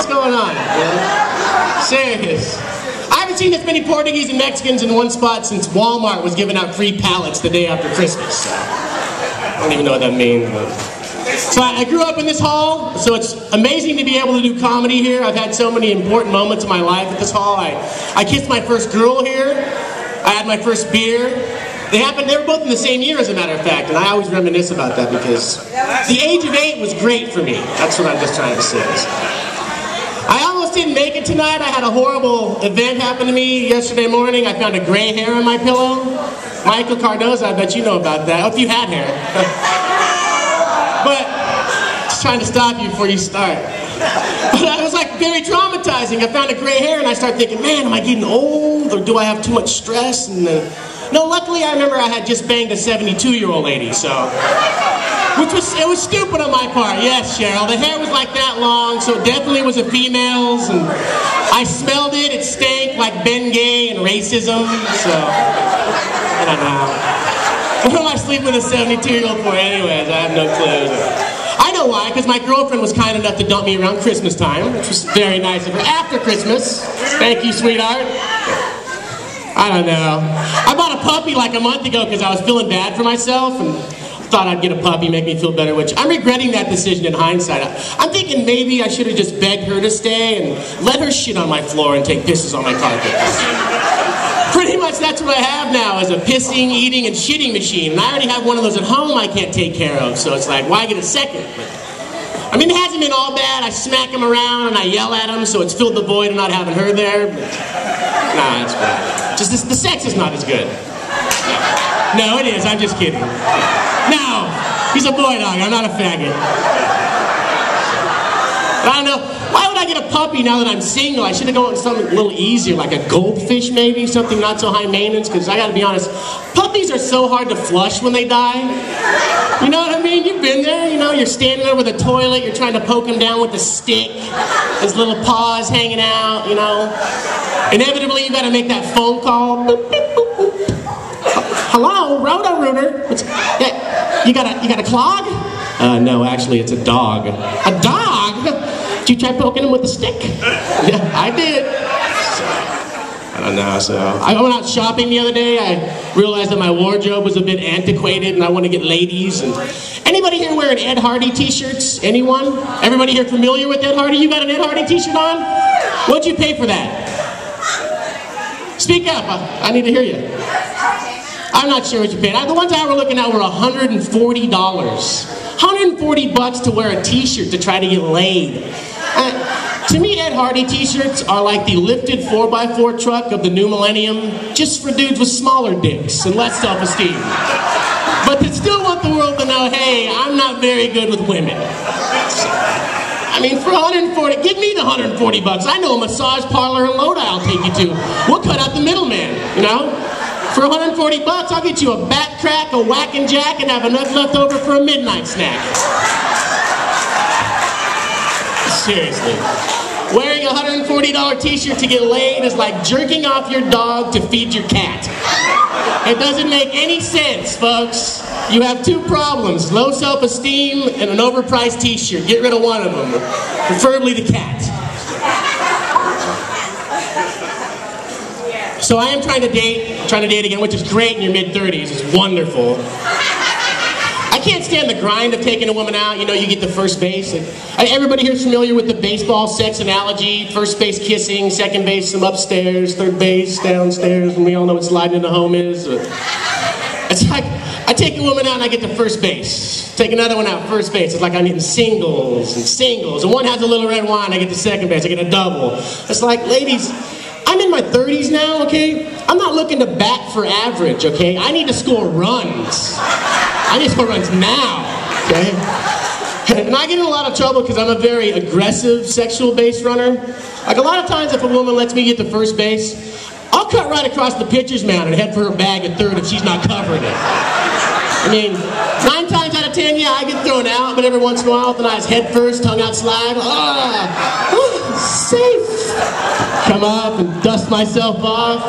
going on? Yeah. Serious. I haven't seen this many Portuguese and Mexicans in one spot since Walmart was giving out free pallets the day after Christmas. So I don't even know what that means. But. So I grew up in this hall, so it's amazing to be able to do comedy here. I've had so many important moments in my life at this hall. I kissed my first girl here. I had my first beer. They were both in the same year, as a matter of fact, and I always reminisce about that because the age of 8 was great for me. That's what I'm just trying to say. I almost didn't make it tonight. I had a horrible event happen to me yesterday morning. I found a gray hair on my pillow. Michael Cardoza, I bet you know about that. Oh, if you had hair. But just trying to stop you before you start. But it was like very traumatizing. I found a gray hair and I started thinking, man, am I getting old or do I have too much stress? And no, luckily I remember I had just banged a 72-year-old lady, so. It was stupid on my part, yes, Cheryl. The hair was like that long, so it definitely was a female's, and I smelled it, it stank like Bengay and racism, so, I don't know. What am I sleeping with a 72-year-old for anyways? I have no clue. I know why, because my girlfriend was kind enough to dump me around Christmas time, which was very nice of her. After Christmas. Thank you, sweetheart. I don't know. I bought a puppy like a month ago because I was feeling bad for myself and thought I'd get a puppy, make me feel better, which I'm regretting that decision in hindsight. I'm thinking maybe I should have just begged her to stay and let her shit on my floor and take pisses on my carpet. Pretty much that's what I have now, is a pissing, eating, and shitting machine. And I already have one of those at home I can't take care of, so it's like, why get a second? I mean, it hasn't been all bad. I smack him around and I yell at him, so it's filled the void of not having her there. But, nah, it's bad. Just the sex is not as good. No, it is. I'm just kidding. No, he's a boy dog. I'm not a faggot. But I don't know. Why would I get a puppy now that I'm single? I should have gone with something a little easier, like a goldfish maybe, something not so high maintenance, because I gotta be honest, puppies are so hard to flush when they die. You know what I mean? You've been there, you know, you're standing over the toilet, you're trying to poke him down with a stick, his little paws hanging out, you know. Inevitably, you gotta make that phone call. Boop, beep, boop, boop. Hello, Roto-Rooter. Yeah, you got a clog? No, actually, it's a dog. A dog? Did you try poking him with a stick? Yeah, I did. I don't know, so. I went out shopping the other day. I realized that my wardrobe was a bit antiquated and I want to get ladies. And anybody here wearing Ed Hardy t-shirts? Anyone? Everybody here familiar with Ed Hardy? You got an Ed Hardy t-shirt on? What'd you pay for that? Speak up, I need to hear you. I'm not sure what you paid. The ones I were looking at were $140. $140 to wear a t-shirt to try to get laid. To me, Ed Hardy t-shirts are like the lifted 4x4 truck of the new millennium, just for dudes with smaller dicks and less self-esteem. But they still want the world to know, hey, I'm not very good with women. I mean, for $140, give me the $140. I know a massage parlor in Lodi I'll take you to. We'll cut out the middleman, you know? For $140, I'll get you a bat crack, a whack and jack, and have enough left over for a midnight snack. Seriously. Wearing a $140 t-shirt to get laid is like jerking off your dog to feed your cat. It doesn't make any sense, folks. You have two problems, low self-esteem and an overpriced t-shirt. Get rid of one of them, preferably the cat. So I am trying to date again, which is great in your mid-30s. It's wonderful. I can't stand the grind of taking a woman out. You know, you get to first base. Everybody here is familiar with the baseball sex analogy. First base kissing, second base some upstairs, third base downstairs, and we all know what sliding into home is. It's like, I take a woman out and I get to first base. Take another one out, first base. It's like I'm getting singles and singles. And one has a little red wine, I get to second base, I get a double. It's like, ladies, I'm in my 30s now, okay? I'm not looking to bat for average, okay? I need to score runs. I need to score runs now, okay? And I get in a lot of trouble because I'm a very aggressive sexual base runner. Like a lot of times if a woman lets me get to first base, I'll cut right across the pitcher's mound and head for her bag at third if she's not covering it. I mean, 9 times out of 10, yeah, I get thrown out, but every once in a while with a nice head first, tongue out slide, safe. Come up and dust myself off.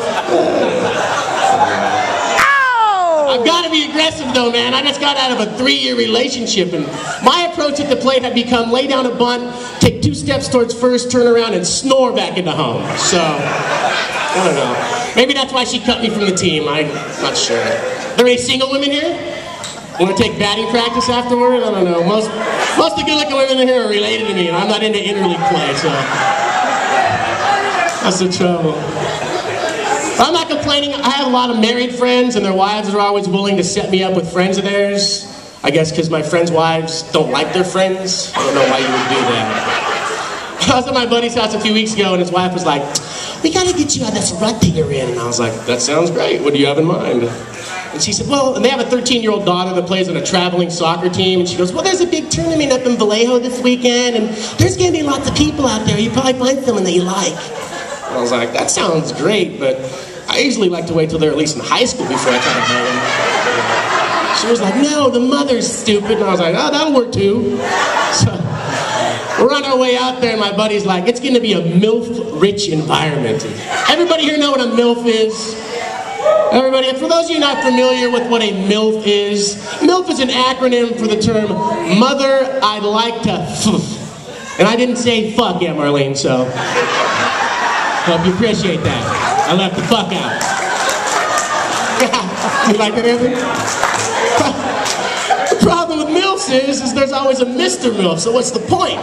Ow! I've got to be aggressive though, man. I just got out of a 3-year relationship, and my approach at the plate had become lay down a bunt, take 2 steps towards first, turn around, and snore back into home. So, I don't know. Maybe that's why she cut me from the team. I'm not sure. Are there any single women here? Want to take batting practice afterward? I don't know. Most of the good-looking women in here are related to me, and I'm not into interleague play, so that's the trouble. I'm not complaining. I have a lot of married friends, and their wives are always willing to set me up with friends of theirs. I guess because my friends' wives don't like their friends. I don't know why you would do that. I was at my buddy's house a few weeks ago, and his wife was like, "We gotta get you out of this rut that you're in." And I was like, "That sounds great. What do you have in mind?" And she said, "Well," and they have a 13-year-old daughter that plays on a traveling soccer team, and she goes, "Well, there's a big tournament up in Vallejo this weekend, and there's gonna be lots of people out there. You probably find someone that you like." And I was like, "That sounds great, but I usually like to wait till they're at least in high school before I try to bang them." She was like, "No, the mother's stupid." And I was like, "Oh, that'll work too." So we're on our way out there, and my buddy's like, "It's going to be a MILF-rich environment." Everybody here know what a MILF is? Everybody, for those of you not familiar with what a MILF is an acronym for the term Mother I'd Like to F. And I didn't say fuck yet, Marlene, so hope you appreciate that. I left the fuck out. You like that, Anthony? The problem with MILFs is there's always a Mr. MILF, so what's the point?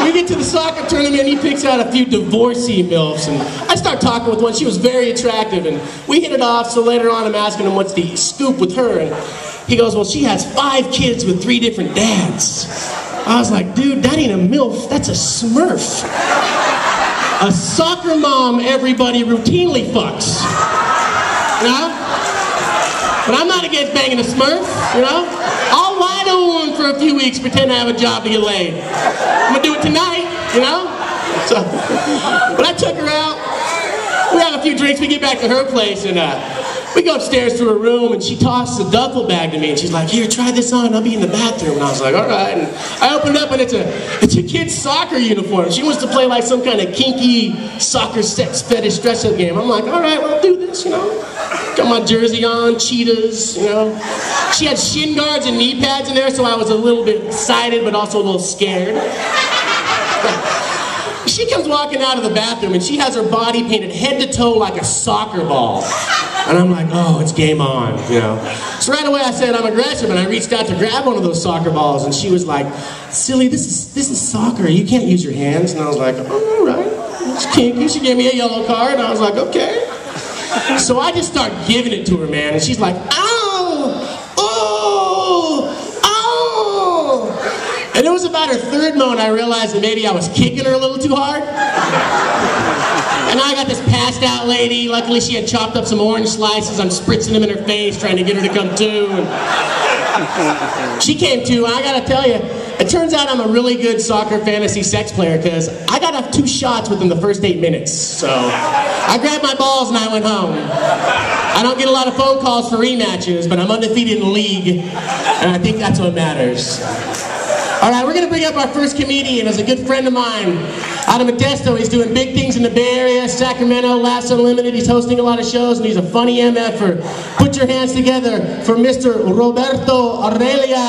We get to the soccer tournament, he picks out a few divorcee MILFs, and I start talking with one. She was very attractive, and we hit it off, so later on I'm asking him what's the scoop with her, and he goes, "Well, she has 5 kids with 3 different dads." I was like, "Dude, that ain't a MILF, that's a Smurf." A soccer mom everybody routinely fucks. You know? But I'm not against banging a Smurf, you know? I'll lie to a woman for a few weeks, pretend I have a job to get laid. I'm gonna do it tonight, you know? So, but I took her out. We have a few drinks, we get back to her place, and we go upstairs to her room, and she tosses a duffel bag to me, and she's like, "Here, try this on, I'll be in the bathroom." And I was like, "All right." And I opened up, and it's a kid's soccer uniform. She wants to play like some kind of kinky soccer sex fetish dress-up game. I'm like, "All right, well, I'll do this, you know." Got my jersey on, cheetahs, you know. She had shin guards and knee pads in there, so I was a little bit excited, but also a little scared. She comes walking out of the bathroom, and she has her body painted head to toe like a soccer ball. And I'm like, "Oh, it's game on," you know. So right away I said, "I'm aggressive," and I reached out to grab one of those soccer balls, and she was like, "Silly, this is soccer. You can't use your hands." And I was like, "Oh, all right. It's kinky." She gave me a yellow card, and I was like, "Okay." So I just start giving it to her, man, and she's like, "Ow! Oh! Oh!" And it was about her 3rd moment I realized that maybe I was kicking her a little too hard. And I got this passed out lady. Luckily she had chopped up some orange slices. I'm spritzing them in her face, trying to get her to come to. And she came to, and I gotta tell you, it turns out I'm a really good soccer fantasy sex player, because I got off 2 shots within the first 8 minutes. So I grabbed my balls and I went home. I don't get a lot of phone calls for rematches, but I'm undefeated in the league, and I think that's what matters. All right, we're going to bring up our first comedian. As a good friend of mine out of Modesto. He's doing big things in the Bay Area, Sacramento, Laughs Unlimited. He's hosting a lot of shows, and he's a funny MF-er. Put your hands together for Mr. Roberto Aurelia.